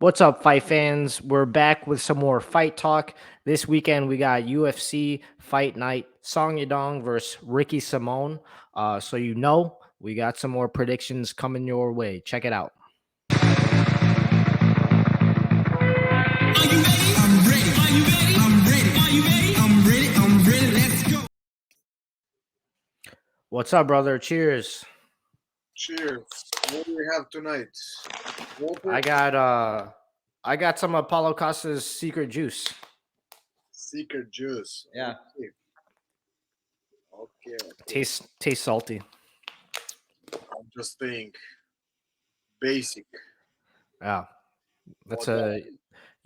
What's up, fight fans? We're back with some more fight talk. This weekend, we got UFC Fight Night, Song Yadong versus Ricky Simón. We got some more predictions coming your way. Check it out. Are you ready? I'm ready. Are you ready? I'm ready. Are you ready? I'm ready. I'm ready. Let's go. What's up, brother? Cheers. Cheers. What do we have tonight? Water? I got some Apollo Costa's secret juice. Secret juice. Yeah. Okay. Tastes salty. I'm just think basic. Yeah. That's What a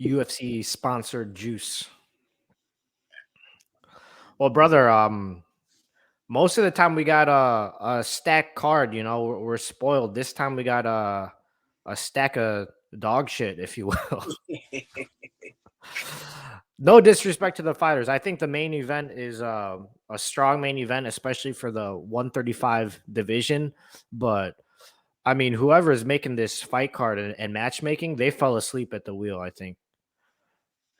UFC sponsored juice. Well, brother, most of the time we got a stack card. We're spoiled. This time we got a stack of dog shit, if you will. No disrespect to the fighters. I think the main event is a strong main event, especially for the 135 division. But I mean, whoever is making this fight card and matchmaking, they fell asleep at the wheel, I think.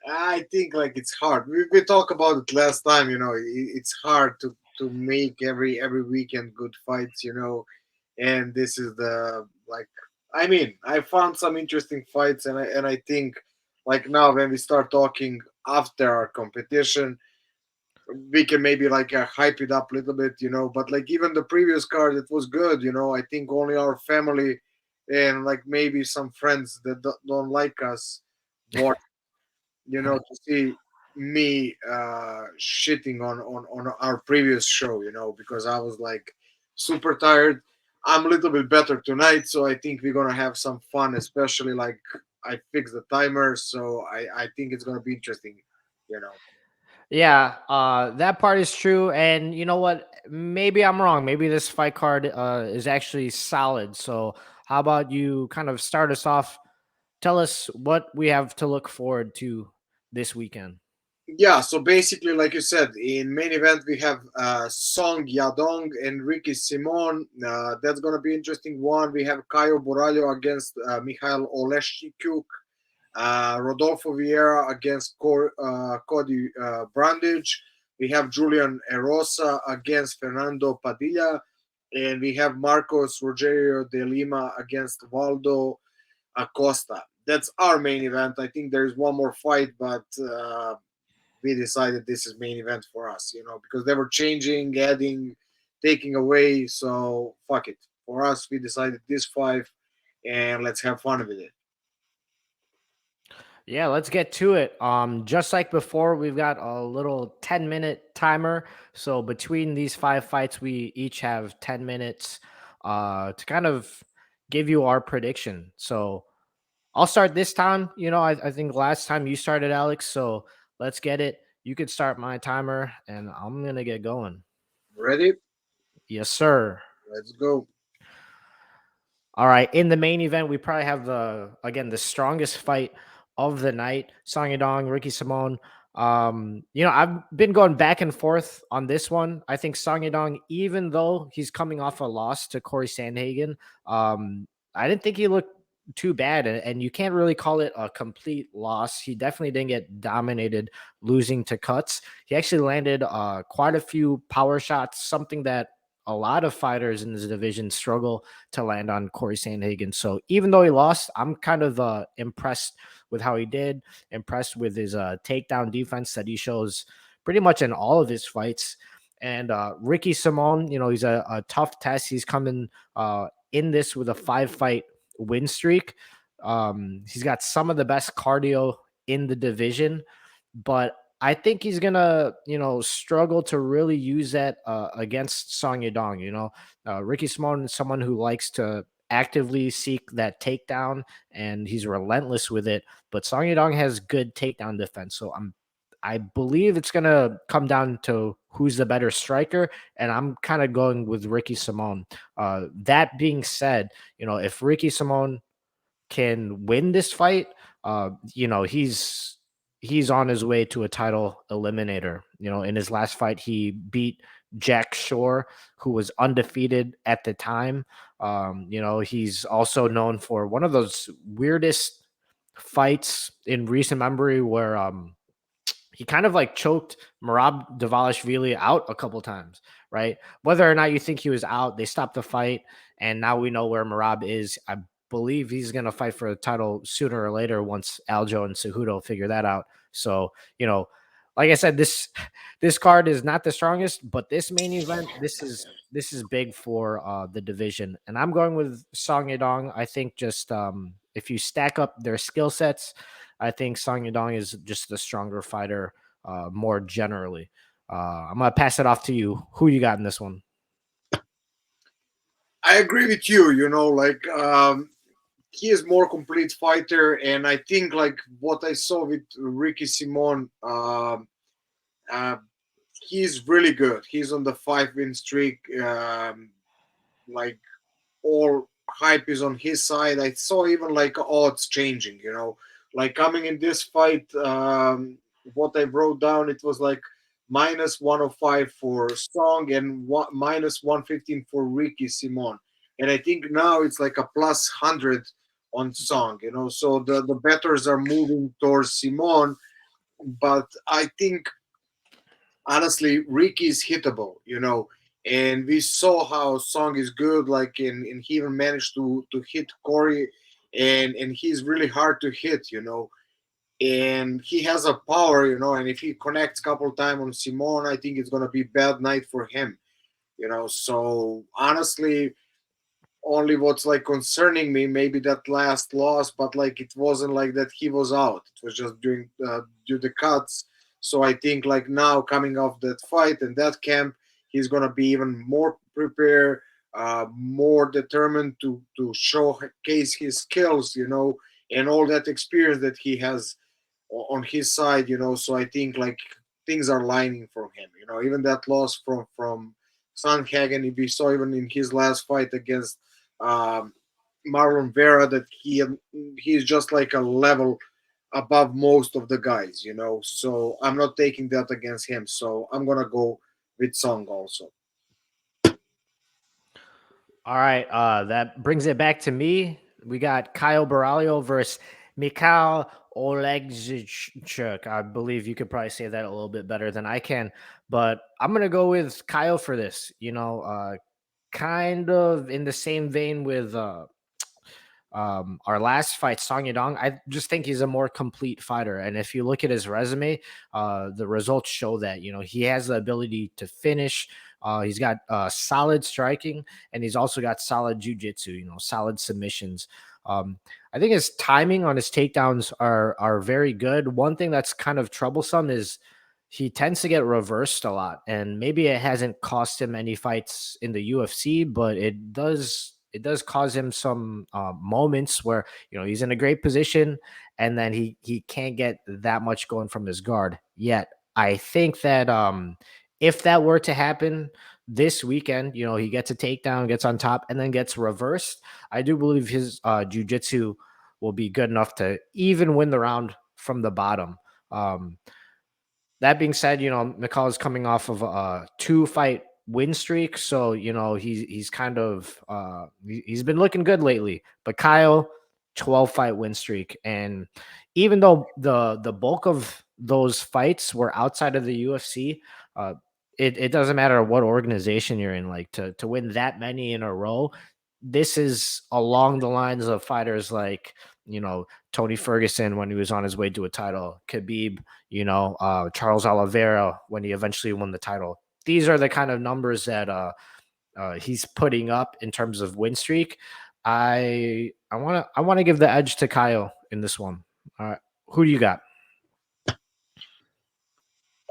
I think like it's hard. We talked about it last time. It's hard to make every weekend good fights. And this is the like. I mean, I found some interesting fights, and I think like now when we start talking after our competition, we can maybe like hype it up a little bit, but like even the previous card, it was good. I think only our family and like maybe some friends that don't like us watch, to see me shitting on our previous show, because I was like super tired. I'm a little bit better tonight, so I think we're gonna have some fun, especially like I fixed the timer, so I think it's gonna be interesting, you know. Yeah, that part is true. And you know what? Maybe I'm wrong. Maybe this fight card is actually solid. So, how about you kind of start us off? Tell us what we have to look forward to this weekend. Yeah, so basically, like you said, in main event we have Song Yadong and Ricky Simón. That's gonna be interesting one. We have Caio Borralho against Mikhail Oleksiejczuk. Rodolfo Vieira against Cody Brundage. We have Julian Erosa against Fernando Padilla, and we have Marcos Rogerio de Lima against Waldo Acosta. That's our main event. I think there's one more fight, but we decided this is main event for us, because they were changing, adding, taking away. So fuck it. For us, we decided this five, and let's have fun with it. Yeah, let's get to it. Just like before, we've got a little 10-minute timer. So between these five fights, we each have 10 minutes to kind of give you our prediction. So I'll start this time. I think last time you started, Alex. So let's get it. You could start my timer, and I'm gonna get going. Ready? Yes, sir. Let's go. All right. In the main event, we probably have the strongest fight of the night. Song Yadong, Ricky Simón. I've been going back and forth on this one. I think Song Yadong, even though he's coming off a loss to Cory Sandhagen, I didn't think he looked too bad, and you can't really call it a complete loss. He definitely didn't get dominated losing to cuts. He actually landed quite a few power shots, something that a lot of fighters in this division struggle to land on Cory Sandhagen. So even though he lost, I'm kind of impressed with how he did, impressed with his takedown defense that he shows pretty much in all of his fights. And Ricky Simón, he's a tough test. He's coming in this with a 5-fight win streak. He's got some of the best cardio in the division, but I think he's gonna, struggle to really use that against Song Yadong. Ricky Simón is someone who likes to actively seek that takedown, and he's relentless with it. But Song Yadong has good takedown defense, so I believe it's gonna come down to who's the better striker, and I'm kind of going with Ricky Simón. That being said, if Ricky Simón can win this fight, he's on his way to a title eliminator. In his last fight, he beat Jack Shore, who was undefeated at the time. He's also known for one of those weirdest fights in recent memory where he kind of like choked Merab Dvalishvili out a couple times, right? Whether or not you think he was out, they stopped the fight, and now we know where Merab is. I believe he's going to fight for the title sooner or later once Aljo and Cejudo figure that out. So, you know, like I said, this card is not the strongest, but this main event, this is big for the division, and I'm going with Song Yadong. I think just if you stack up their skill sets, I think Song Yadong is just the stronger fighter more generally. I'm gonna pass it off to you. Who you got in this one? I agree with you. You know, like he is more complete fighter, and I think like what I saw with Ricky Simón, uh, he's really good. He's on the 5 win streak. Like all hype is on his side. I saw even like odds changing. You know, like coming in this fight, what I wrote down, it was like minus 105 for Song and minus 115 for Ricky Simón. And I think now it's like a plus 100 on Song. You know, so the bettors are moving towards Simón, but I think honestly, Ricky's hittable, you know, and we saw how Song is good, like in he even managed to hit Corey, and he's really hard to hit, you know, and he has a power, you know, and if he connects a couple times on Simon, I think it's gonna be bad night for him, you know. So honestly, only what's like concerning me maybe that last loss, but like it wasn't like that he was out, it was just during due the cuts. So I think like now coming off that fight and that camp, he's gonna be even more prepared, more determined to showcase his skills, you know, and all that experience that he has on his side, you know. So I think like things are lining for him, you know. Even that loss from Sandhagen, we saw even in his last fight against um, Marlon Vera that he's just like a level above most of the guys, you know. So I'm not taking that against him. So I'm gonna go with Song also. All right, that brings it back to me. We got Kyle Borralho versus Mikhail Oleksiejczuk. I believe you could probably say that a little bit better than I can, but I'm gonna go with Kyle for this. You know, kind of in the same vein with our last fight, Song Yadong. I just think he's a more complete fighter, and if you look at his resume, the results show that. You know, he has the ability to finish. He's got solid striking, and he's also got solid jujitsu. You know, solid submissions. I think his timing on his takedowns are very good. One thing that's kind of troublesome is he tends to get reversed a lot, and maybe it hasn't cost him any fights in the UFC, but it does cause him some moments where, you know, he's in a great position and then he can't get that much going from his guard yet. I think that if that were to happen this weekend, you know, he gets a takedown, gets on top, and then gets reversed. I do believe his jujitsu will be good enough to even win the round from the bottom. Um, that being said, you know, McCall is coming off of a 2 fight win streak, so you know he's kind of he's been looking good lately. But Kyle, 12 fight win streak, and even though the bulk of those fights were outside of the UFC, uh, it doesn't matter what organization you're in. Like to win that many in a row, this is along the lines of fighters like, you know, Tony Ferguson when he was on his way to a title, Khabib, you know, Charles Oliveira when he eventually won the title. These are the kind of numbers that he's putting up in terms of win streak. I want to give the edge to Kyle in this one. Who do you got?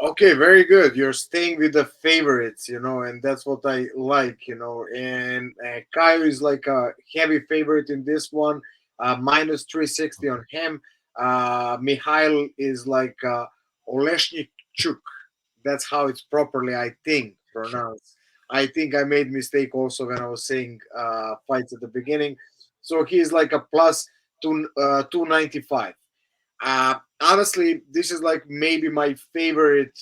Okay, very good. You're staying with the favorites, you know, and that's what I like, you know. And Kyle is like a heavy favorite in this one, minus 360 on him. Mikhail is like Oleksiejczuk. That's how it's properly, I think, pronounced. I think I made mistake also when I was saying fights at the beginning. So he's like a plus 295. Honestly, this is like maybe my favorite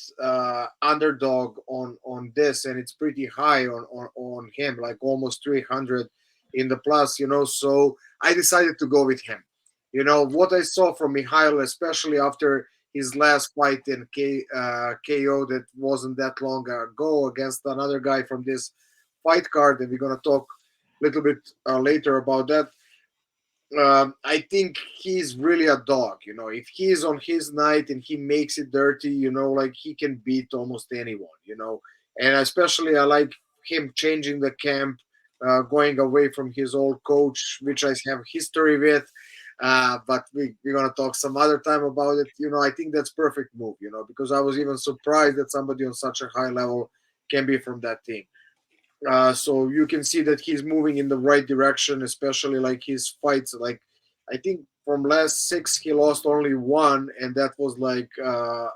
underdog on this, and it's pretty high on him, like almost 300 in the plus, you know. So I decided to go with him. You know what I saw from Mikhail, especially after his last fight in KO that wasn't that long ago against another guy from this fight card, and we're gonna talk a little bit later about that. I think he's really a dog. You know, if he's on his night and he makes it dirty, you know, like he can beat almost anyone. You know, and especially I like him changing the camp, going away from his old coach, which I have history with. But we're gonna talk some other time about it. You know, I think that's perfect move. You know, because I was even surprised that somebody on such a high level can be from that team. So you can see that he's moving in the right direction, especially like his fights. Like I think from last six he lost only one, and that was like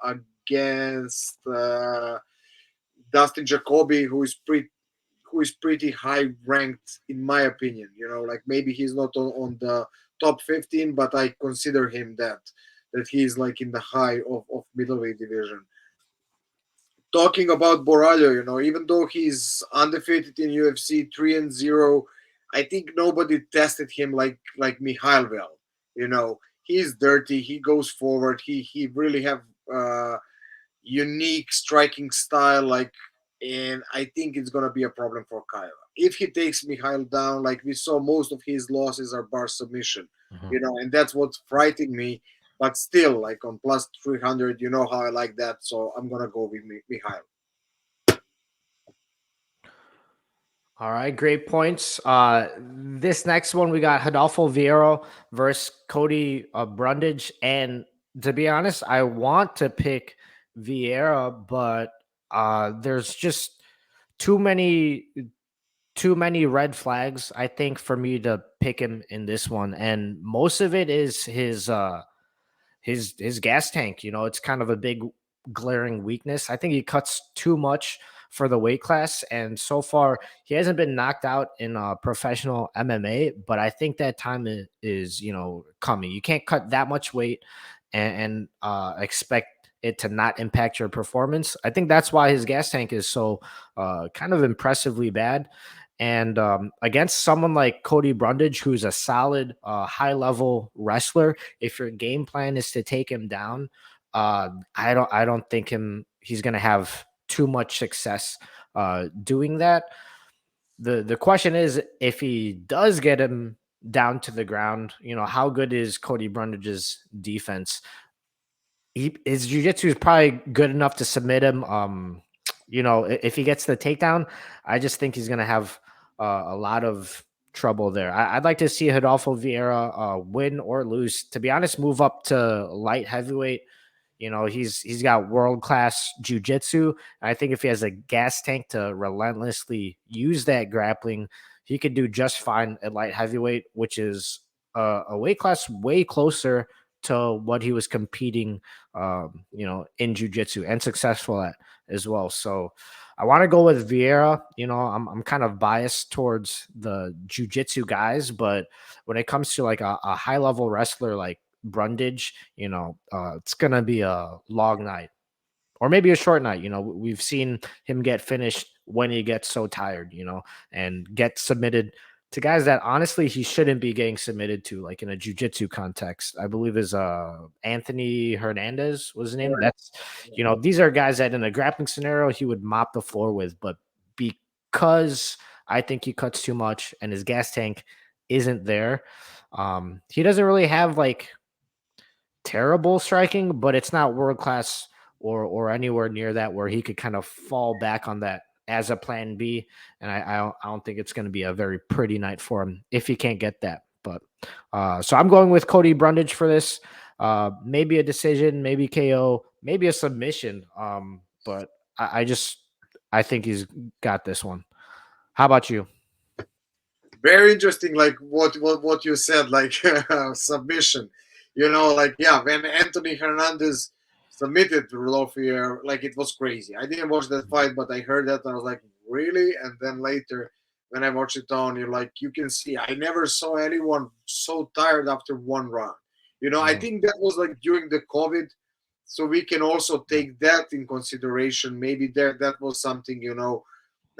against Dustin Jacoby, who is pretty high ranked in my opinion. You know, like maybe he's not on the top 15, but I consider him that he's like in the high of middleweight division. Talking about Borralho, you know, even though he's undefeated in UFC 3-0, I think nobody tested him like Mikhail well. You know, he's dirty. He goes forward. He really have unique striking style. Like, and I think it's gonna be a problem for Kyle if he takes Mikhail down. Like we saw, most of his losses are bar submission. Mhm. You know, and that's what's frightening me. But still, like on plus 300, you know how I like that. So I'm gonna go with Mikhail. All right, great points. This next one we got Rodolfo Vieira versus Cody Brundage, and to be honest, I want to pick Vieira, but there's just too many too many red flags, I think, for me to pick him in this one, and most of it is his gas tank. You know, it's kind of a big glaring weakness. I think he cuts too much for the weight class, and so far he hasn't been knocked out in professional MMA. But I think that time is coming. You can't cut that much weight and expect it to not impact your performance. I think that's why his gas tank is so kind of impressively bad. And against someone like Cody Brundage, who's a solid, high level wrestler, if your game plan is to take him down, I don't think he's going to have too much success doing that. The question is, if he does get him down to the ground, how good is Cody Brundage's defense? His jiu-jitsu is probably good enough to submit him. If he gets the takedown, I just think he's going to have a lot of trouble there. I'd like to see Rodolfo Vieira win or lose. To be honest, move up to light heavyweight. He's got world class jujitsu. I think if he has a gas tank to relentlessly use that grappling, he could do just fine at light heavyweight, which is a weight class way closer to what he was competing, in jujitsu and successful at as well. So I want to go with Vieira. I'm kind of biased towards the jujitsu guys, but when it comes to like a high level wrestler like Brundage, it's gonna be a long night or maybe a short night. We've seen him get finished when he gets so tired, and get submitted to guys that honestly he shouldn't be getting submitted to, like in a jujitsu context. I believe is Anthony Hernandez was his name. That's these are guys that in a grappling scenario he would mop the floor with, but because I think he cuts too much and his gas tank isn't there, he doesn't really have like terrible striking, but it's not world class or anywhere near that where he could kind of fall back on that as a plan B. And I don't think it's going to be a very pretty night for him if he can't get that. But so I'm going with Cody Brundage for this. Maybe a decision, maybe KO, maybe a submission. But I think he's got this one. How about you? Very interesting, like what you said, like submission. You know, like yeah, when Anthony Hernandez submitted to Rodolfo, like it was crazy. I didn't watch that fight, but I heard that and I was like, really? And then later, when I watched it on, you're like, you can see, I never saw anyone so tired after one round. You know, I Mhm. think that was like during the COVID, so we can also take that in consideration. Maybe that was something, you know.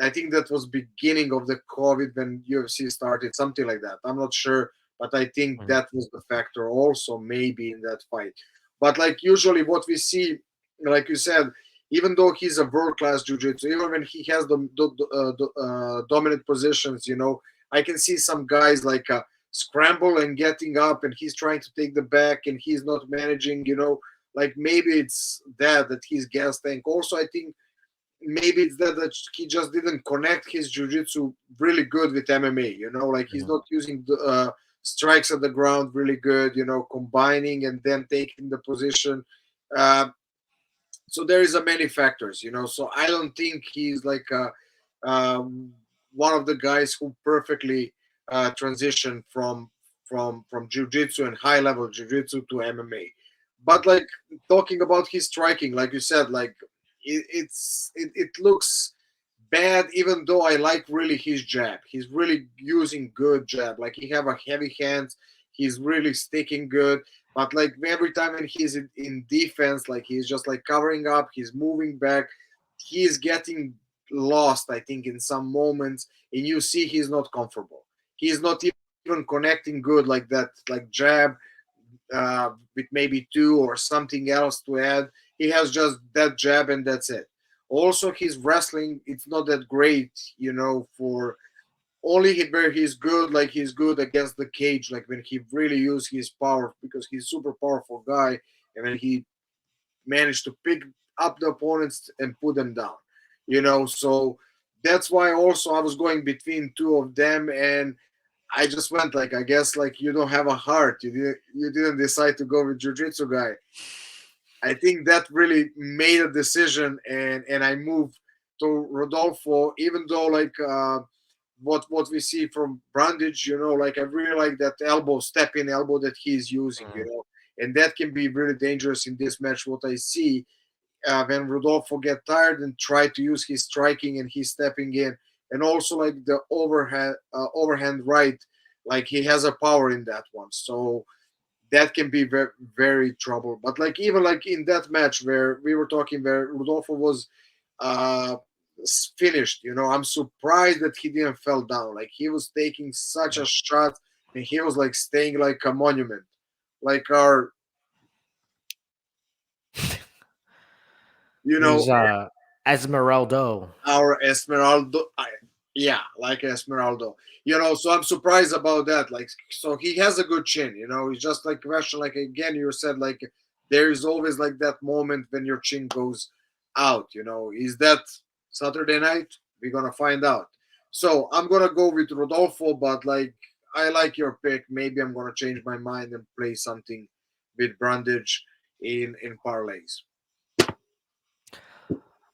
I think that was beginning of the COVID when UFC started, something like that. I'm not sure, But I think Mhm. that was the factor also maybe in that fight. But like usually what we see, like you said, even though he's a world class jiu-jitsu, even when he has the dominant positions, I can see some guys like scramble and getting up, and he's trying to take the back, and he's not managing. Like maybe it's that he's gas tank. Also, I think maybe it's that he just didn't connect his jiu-jitsu really good with MMA. Like he's Mhm. not using the strikes at the ground really good. Combining and then taking the position. Uh, so there is a many factors. So I don't think he's like one of the guys who perfectly transitioned from jiu-jitsu and high level jiu-jitsu to MMA. But like talking about his striking, like you said, like it looks bad, even though I like really his jab. He's really using good jab. Like he have a heavy hands. He's really sticking good. But like every time when he's in defense, like he's just like covering up, he's moving back, he's getting lost, I think, in some moments, and you see he's not comfortable. He's not even connecting good like that, like jab with maybe two or something else to add. He has just that jab and that's it. Also, his wrestling, it's not that great, for only where he's good, like he's good against the cage, like when he really use his power, because he's super powerful guy, and when he managed to pick up the opponents and put them down. So that's why also I was going between two of them, and I just went like, I guess like you don't have a heart. You didn't decide to go with jiu-jitsu guy. I think that really made a decision, and I moved to Rodolfo, even though like what we see from Brundage, like I really like that elbow, step in elbow that he's using, Mhm. and that can be really dangerous in this match. What I see when Rodolfo get tired and try to use his striking and he's stepping in, and also like the overhand right, like he has a power in that one, so that can be very very trouble. But like even like in that match where we were talking, where Rodolfo was uh finished, I'm surprised that he didn't fell down. Like he was taking such a shot, and he was like staying like a monument, like you know He's Esmeraldo. our Esmeraldo. Yeah, like Esmeraldo. So I'm surprised about that. Like, so he has a good chin. He's just like question. Like again, you said like there is always like that moment when your chin goes out. Is that Saturday night? We're gonna find out. So I'm gonna go with Rodolfo, but like I like your pick. Maybe I'm gonna change my mind and play something with Brundage in parlays.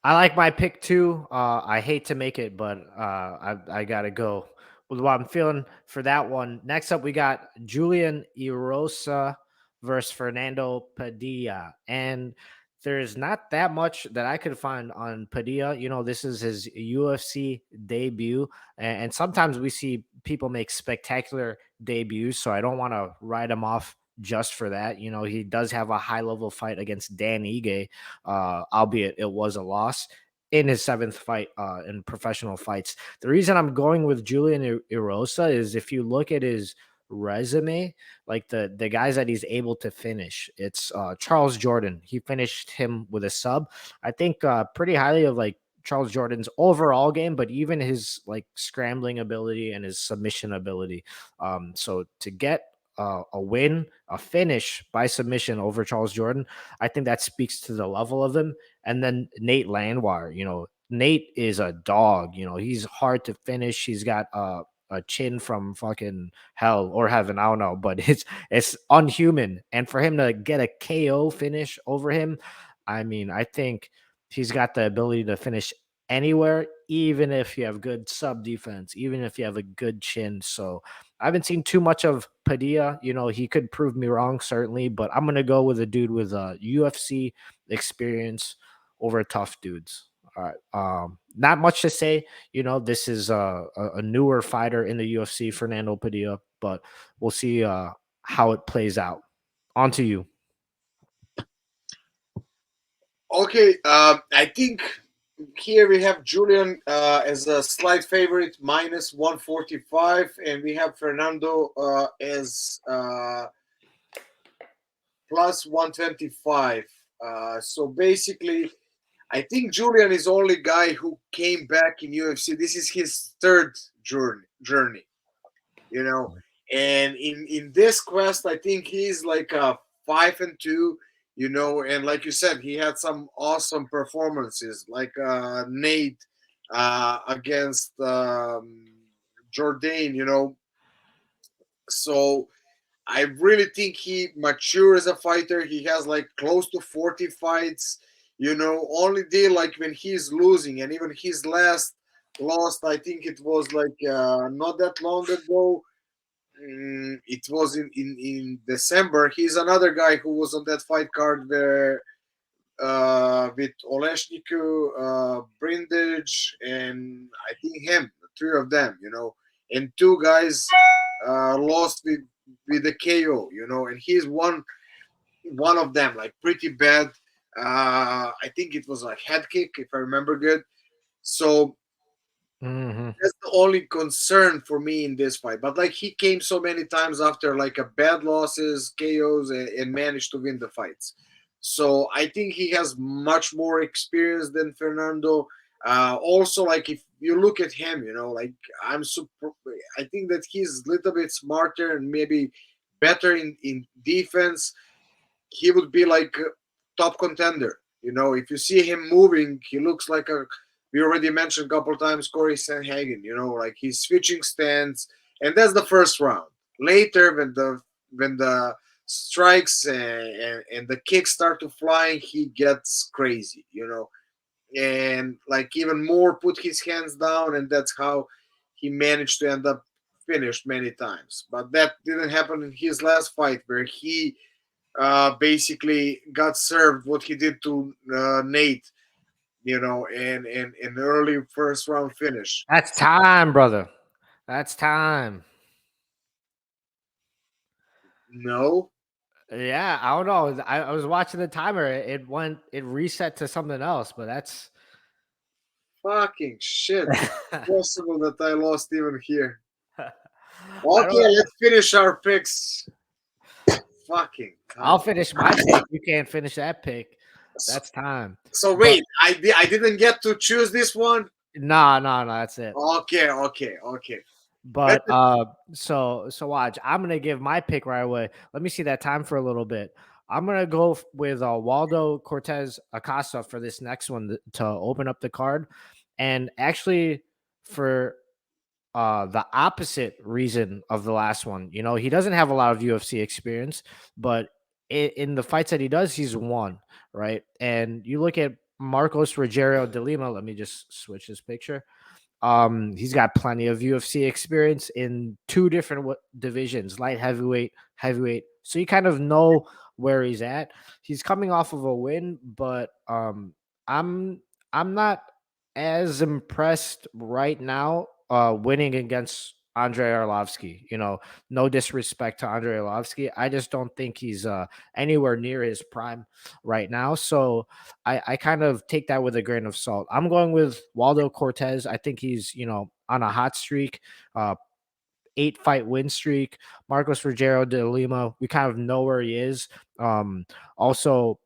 I like my pick too. I hate to make it, but I gotta go with what I'm feeling for that one. Next up, we got Julian Erosa versus Fernando Padilla, and there's not that much that I could find on Padilla. This is his UFC debut, and sometimes we see people make spectacular debuts, so I don't want to write him off just for that. He does have a high level fight against Dan Ige, albeit it was a loss in his seventh fight in professional fights. The reason I'm going with Julian Erosa is if you look at his resume, like the guys that he's able to finish, it's Charles Jordan. He finished him with a sub. I think pretty highly of like Charles Jordan's overall game, but even his like scrambling ability and his submission ability. So to get a win, a finish by submission over Charles Jordan, I think that speaks to the level of him. And then Nate Landwehr, Nate is a dog. He's hard to finish. He's got a chin from fucking hell or heaven, I don't know, but it's unhuman. And for him to get a KO finish over him, I mean, I think he's got the ability to finish anywhere, even if you have good sub defense, even if you have a good chin. So I haven't seen too much of Padilla. He could prove me wrong, certainly, but I'm gonna go with a dude with a UFC experience over tough dudes. All right. Not much to say. This is a newer fighter in the UFC, Fernando Padilla, but we'll see how it plays out. On to you. Okay, I think here we have Julian as a slight favorite, minus 145, and we have Fernando as plus 125. So basically, I think Julian is the only guy who came back in UFC. This is his third journey, you know. And in this quest, I think he's like a 5-2, you know. And like you said, he had some awesome performances, like Nate against Jordan, you know. So I really think he mature as a fighter. He has like close to 40 fights. You know, only did like when he's losing, and even his last lost, I think it was like not that long ago. It was in December. He's another guy who was on that fight card where with Oleksiejczuk, Brundage, and I think him, the three of them, you know, and two guys lost with the KO, you know, and he's one of them, like pretty bad. I think it was a head kick, if I remember good. So Hmm. that's the only concern for me in this fight. But like he came so many times after like a bad losses, KOs, and managed to win the fights. So I think he has much more experience than Fernando. Also, like if you look at him, you know, like I'm super. I think that he's a little bit smarter and maybe better in defense. He would be like a top contender. You know, if you see him moving, he looks like a. We already mentioned a couple times Cory Sandhagen. You know, like he's switching stance, and that's the first round. Later, when the strikes and the kicks start to fly, he gets crazy. You know, and like even more put his hands down, and that's how he managed to end up finished many times. But that didn't happen in his last fight, where he basically got served what he did to Nate, you know, and an early first round finish. That's time, brother. That's time. No, Yeah, I don't know. I was watching the timer. It reset to something else, but that's fucking shit. It's possible that I lost even here. I don't Okay, know. let's finish our picks. Fucking I'll God. finish my pick. You can't finish that pick. So, That's time. so But wait, I didn't get to choose this one. no, no, no, that's it. Okay, okay, okay. Let But me, so watch. I'm gonna give my pick right away. Let me see that time for a little bit. I'm gonna go with Waldo Cortez Acosta for this next one to open up the card, and actually for the opposite reason of the last one. You know, he doesn't have a lot of UFC experience, but in the fights that he does, he's won, right? And you look at Marcos Rogerio de Lima. Let me just switch his picture. He's got plenty of UFC experience in two different divisions, light heavyweight, heavyweight. So you kind of know where he's at. He's coming off of a win, but I'm I'm not as impressed right now winning against Andre Arlovsky. You know, no disrespect to Andre Arlovsky. I just don't think he's anywhere near his prime right now. So I kind of take that with a grain of salt. I'm going with Waldo Cortez. I think he's, you know, on a hot streak, 8 fight win streak. Marcos Rogero de Lima, we kind of know where he is. Also,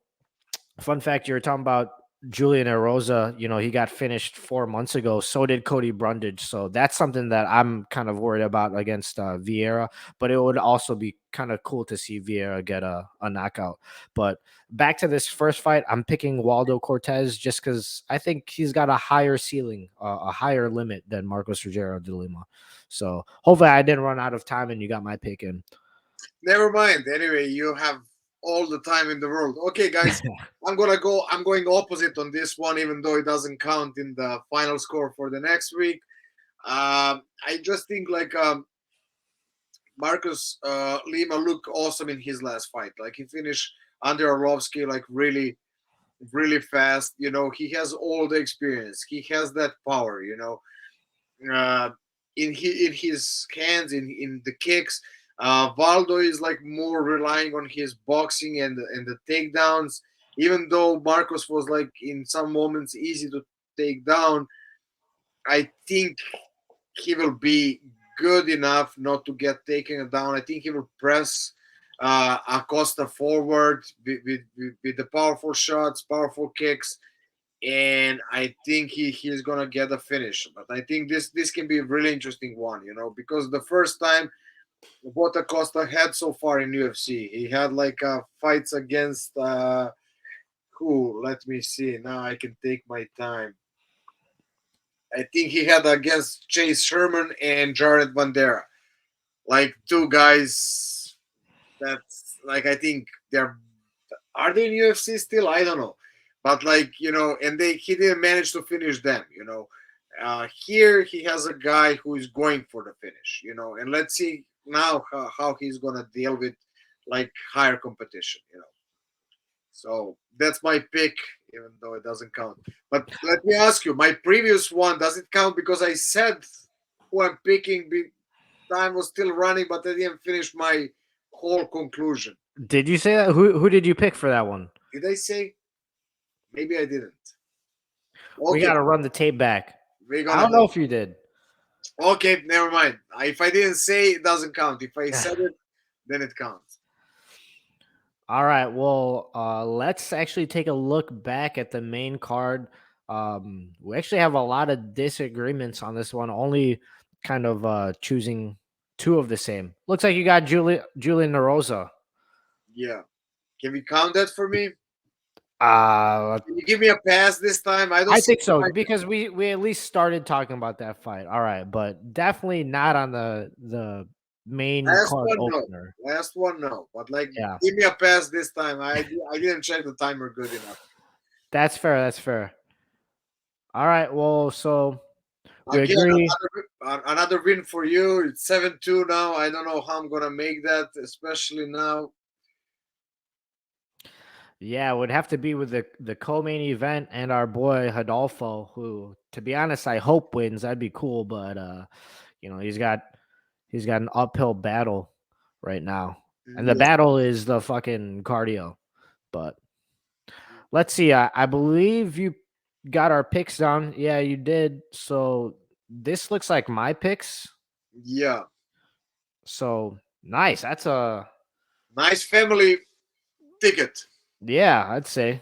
fun fact, you were talking about Julian Erosa, you know, he got finished 4 months ago. So did Cody Brundage. So that's something that I'm kind of worried about against Vieira. But it would also be kind of cool to see Vieira get a knockout. But back to this first fight, I'm picking Waldo Cortez just because I think he's got a higher ceiling, a higher limit than Marcos Rogero de Lima. So hopefully I didn't run out of time and you got my pick in. never mind. Anyway, you have all the time in the world. Okay, guys, I'm going opposite on this one, even though it doesn't count in the final score for the next week. I just think like Marcus Lima looked awesome in his last fight. Like he finished under Arlovsky like really, really fast. You know, he has all the experience. He has that power. You know, uh, in his hands, in the kicks. Valdo is like more relying on his boxing and the takedowns. Even though Marcos was like in some moments easy takedown, I think he will be good enough not to get taken down. I think he will press Acosta forward with the powerful shots, powerful kicks, and I think he's gonna get a finish. But I think this can be a really interesting one, because the first time what Acosta had so far in UFC, he had like fights against who? Let me see. Now I can take my time. I think he had against Chase Sherman and Jared Bandera, like two guys that's like I think they're are they in UFC still? I don't know, but like and he didn't manage to finish them. Here he has a guy who is going for the finish. And let's see now how he's gonna deal with like higher competition. So that's my pick, even though it doesn't count. But let me ask you, my previous one, does it count because I said who I'm picking? Time was still running, but I didn't finish my whole conclusion. Did you say that? Who did you pick for that one? Did I say? Maybe I didn't. We Okay, got to run the tape back. we're I gonna don't know if you did. Okay, never mind. If I didn't say, it doesn't count. If I said it, then it counts. All right. Well, let's actually take a look back at the main card. We actually have a lot of disagreements on this one, only kind of choosing two of the same. Looks like you got Julian Erosa. Yeah. Can we count that for me? Uh, Can you give me a pass this time? I don't I see think so because we at least started talking about that fight. All right, but definitely not on the main last card one, no. opener. Last one, no. But like, Yeah, give me a pass this time. I didn't check the timer good enough. that's fair. That's fair. All right. Well, so we Again, agree. another win for you. It's 7-2 now. I don't know how I'm gonna make that, especially now. Yeah, it would have to be with the co-main event and our boy Hidalgo, who, to be honest, I hope wins. That'd be cool, but he's got an uphill battle right now, and the Yes. battle is the fucking cardio. But let's see. I believe you got our picks down. Yeah, you did. So this looks like my picks. Yeah. So nice. That's a Nice family ticket. yeah. I'd say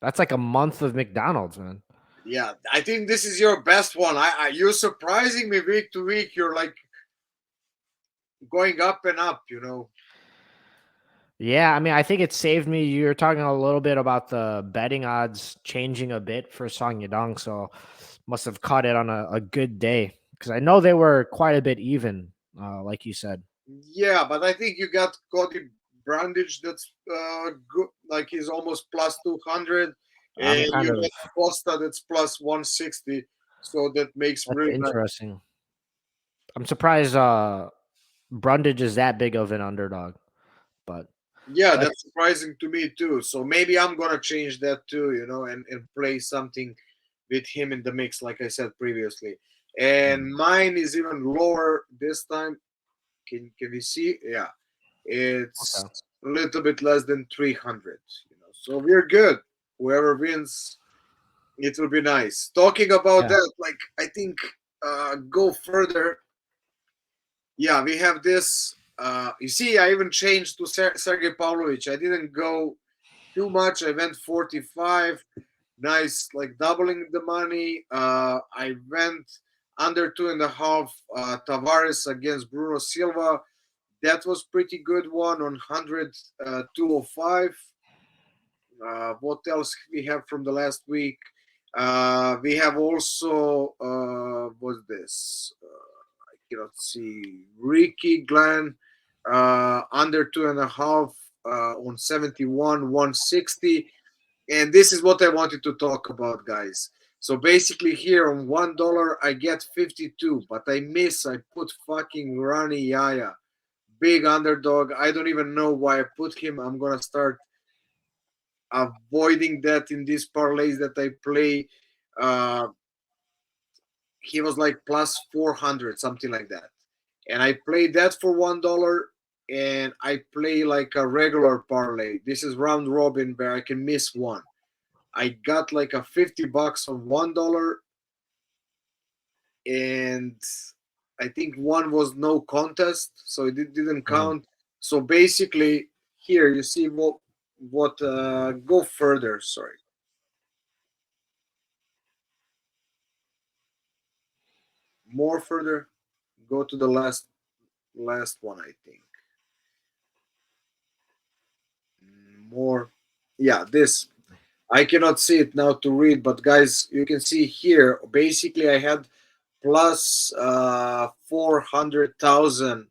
that's like a month of McDonald's, man. Yeah, I think this is your best one. You're surprising me week to week. You're like going up and up. Yeah, I mean, I think it saved me. You're talking a little bit about the betting odds changing a bit for Song Yadong, so must have caught it on a good day because I know they were quite a bit even, like you said. Yeah, but I think you got Cody Brundage that's good, like he's almost plus 200, I'm and kind you of got Costa that's plus 160. So that makes that's really nice. interesting. I'm surprised Brundage is that big of an underdog, but Yeah, let's that's surprising to me too. So maybe I'm gonna change that too, and play something with him in the mix, like I said previously. And mine is even lower this time. Can we see? Yeah, it's okay. a little bit less than 300. So we're good. Whoever wins, it will be nice. Talking about Yeah. that, like I think go further. Yeah, we have this. You see, I even changed to Sergey Pavlovich. I didn't go too much. I went 45. Nice, like doubling the money. I went under 2.5. Tavares against Bruno Silva. That was pretty good one on 100, 205. What else we have from the last week? We have also, what's this? I cannot see. Ricky Glenn, under 2.5 on 71, 160. And this is what I wanted to talk about, guys. So basically, here on $1, I get 52, but I put fucking Rani Yaya, big underdog. I don't even know why I put him. I'm gonna start avoiding that in these parlays that I play. Uh, he was like plus 400, something like that. And I played that for $1, and I play like a regular parlay. This is round robin where I can miss one. I got like a $50 on $1, and I think one was no contest, so didn't Mhm. count. So basically, here you see what go further. Sorry, more further. Go to the last one. I think more. Yeah, this I cannot see it now to read, but guys, you can see here. Basically, I had plus 400,000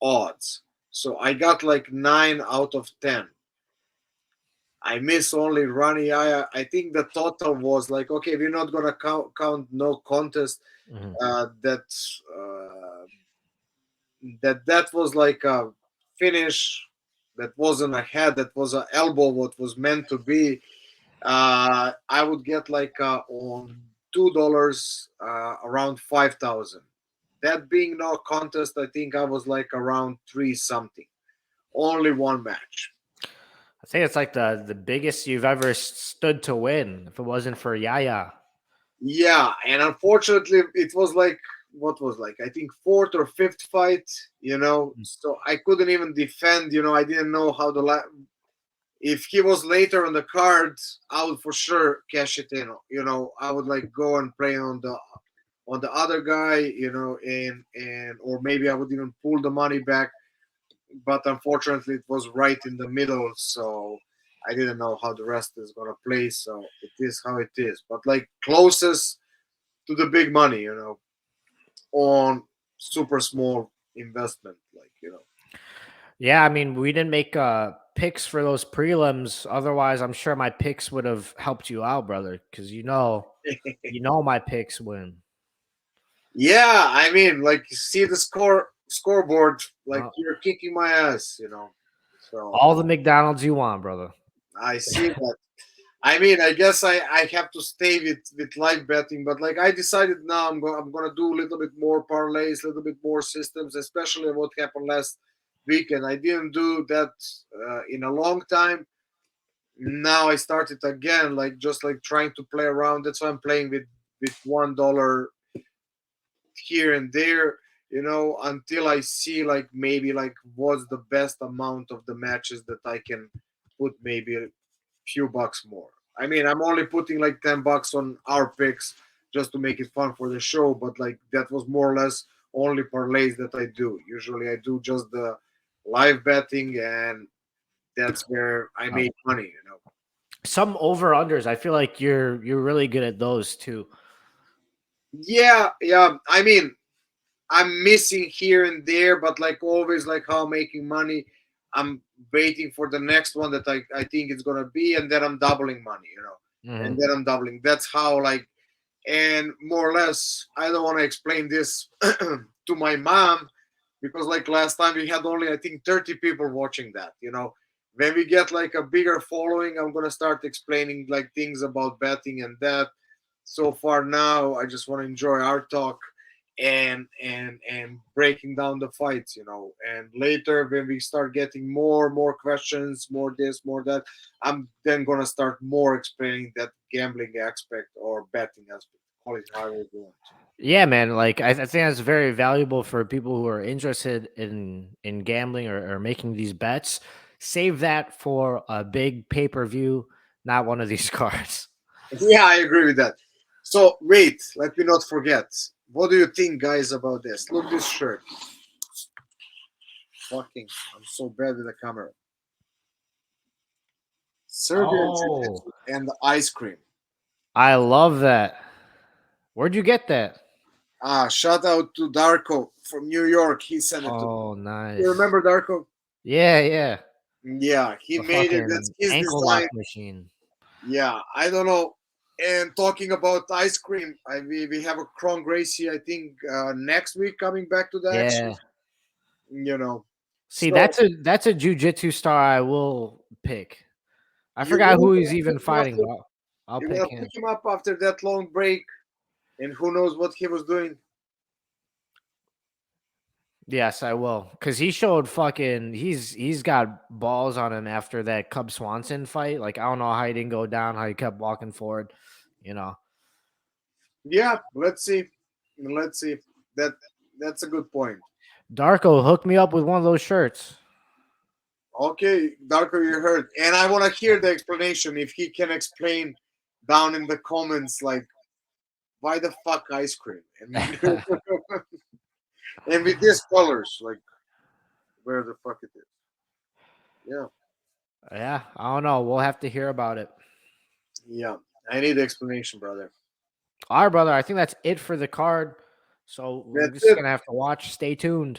odds. So I got like 9 out of 10. I miss only Rani. I think the total was like, okay, we're not gonna count no contest. Mhm. That that was like a finish. That wasn't a head. That was an elbow. What was meant to be. I would get like on $2 around 5,000. That being no contest, I think I was like around three something. Only one match. I think it's like the biggest you've ever stood to win. If it wasn't for Yaya. Yeah, and unfortunately, it was like what was like I think fourth or fifth fight. So I couldn't even defend. I didn't know how if he was later on the card, I would for sure cash it in. I would like go and play on the other guy. And or maybe I would even pull the money back. But unfortunately, it was right in the middle, so I didn't know how the rest is gonna play. So it is how it is. But like closest to the big money, on super small investment, Yeah, I mean, we didn't make picks for those prelims. Otherwise, I'm sure my picks would have helped you out, brother. Because my picks win. Yeah, I mean, like you see the scoreboard, like Uh, you're kicking my ass, So all the McDonald's you want, brother. I see that. I mean, I guess I have to stay with live betting, but like I decided now I'm gonna do a little bit more parlays, a little bit more systems, especially what happened last weekend. I didn't do that in a long time. Now I started again, like just like trying to play around. That's why I'm playing with $1 here and there, until I see like maybe like what's the best amount of the matches that I can put maybe a few bucks more. I mean, I'm only putting like $10 on our picks just to make it fun for the show, but like that was more or less only parlays that I do. Usually I do just the live betting, and that's where I Uh, make money. some over unders. I feel like you're really good at those too. Yeah, yeah. I mean, I'm missing here and there, but like always, like how I'm making money, I'm waiting for the next one that I think it's gonna be, and then I'm doubling money. And Mhm. then I'm doubling. That's how like, and more or less, I don't want to explain this to my mom, because like last time we had only I think 30 people watching that. When we get like a bigger following, I'm gonna start explaining like things about betting and that. So far now, I just want to enjoy our talk and breaking down the fights. And later when we start getting more questions, more this, more that, I'm then gonna start more explaining that gambling aspect or betting aspect. Call it however you want. Yeah, man. Like I think that's very valuable for people who are interested in gambling or making these bets. Save that for a big pay per view, not one of these cards. Yeah, I agree with that. So wait, let me not forget. What do you think, guys, about this? Look, this shirt. Fucking, I'm so bad with the camera. Serbian Oh, jiu-jitsu and the ice cream. I love that. Where'd you get that? Shout out to Darko from New York. He sent it to me. Oh, You nice. remember Darko? Yeah, yeah. Yeah, he The made it. That's fucking his ankle design. lock machine. Yeah, I don't know. And talking about ice cream, we have a Kron Gracie, I think, next week coming back to the action. Yeah. You know, See, so that's a jujitsu star I will pick. I you forgot really who he's gonna pick even him fighting, after? but I'll You're pick gonna him. pick him up after that long break, and who knows what he was doing? Yes, I will. Cause he showed he's got balls on him after that Cub Swanson fight. Like, I don't know how he didn't go down, how he kept walking forward, you know. Yeah, let's see. Let's see. That that's a good point. Darko, hook me up with one of those shirts. Okay, Darko, you heard, and I want to hear the explanation if he can explain down in the comments, like why the fuck ice cream and and with these colors, like where the fuck it is. Yeah, Yeah, I don't know. We'll have to hear about it. yeah. I need the explanation, brother. All right, brother. I think that's it for the card. So we're That's just it. gonna have to watch. Stay tuned.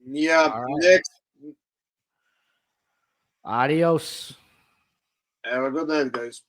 Yeah. All right. Next. Adios. Have a good night, guys.